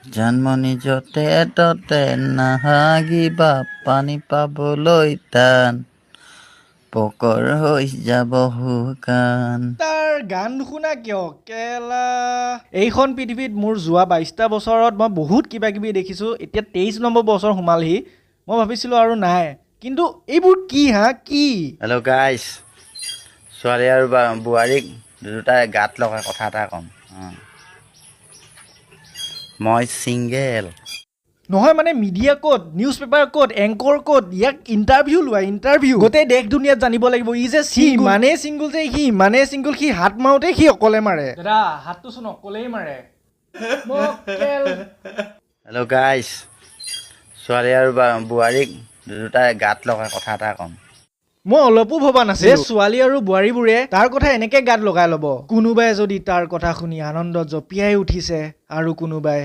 জন্মনি য'তে ত'তে নাহাগিবা পানী পাবলৈ টান পকৰ হৈ যাব শুকান। তাৰ গান নুশুনা কিয় কেলা এইখন পৃথিৱীত মোৰ যোৱা 22টা বছৰত মই বহুত কিবা কিবি দেখিছোঁ। এতিয়া 23 নম্বৰ বছৰ সোমালহি। মই ভাবিছিলোঁ আৰু নাই, কিন্তু এইবোৰ কি কি হেল্ল' গাইজ, ছোৱালী আৰু বোৱাৰীক দুটাই গাত লগাই কথা এটা ক'ম। মই ছিংগেল। নহয় মানে মিডিয়া ক'ত, নিউজ পেপাৰ ক'ত, এংকৰ ক'ত, ইয়াক ইণ্টাৰভিউ লোৱা ইণ্টাৰভিউ গোটেই দেশ দুনিয়াত জানিব লাগিব। ই যে সি ইমানেই ছিংগল যে সি ইমানেই ছিংগল, সি হাত মাৰোতে সি অকলে মাৰে। দাদা হাতটো চোন অকলেই মাৰে। হেল্ল' গাইজ, ছোৱালী আৰু বোৱাৰীক দুটাই গাত লগাই কথা এটা ক'ম। মই অলপো ভবা নাছিলো ছোৱালী আৰু বোৱাৰীবোৰে তাৰ কথা এনেকে গাত লগাই ল'ব। কোনোবাই যদি তাৰ কথা শুনি আনন্দত জঁপিয়াই উঠিছে আৰু কোনোবাই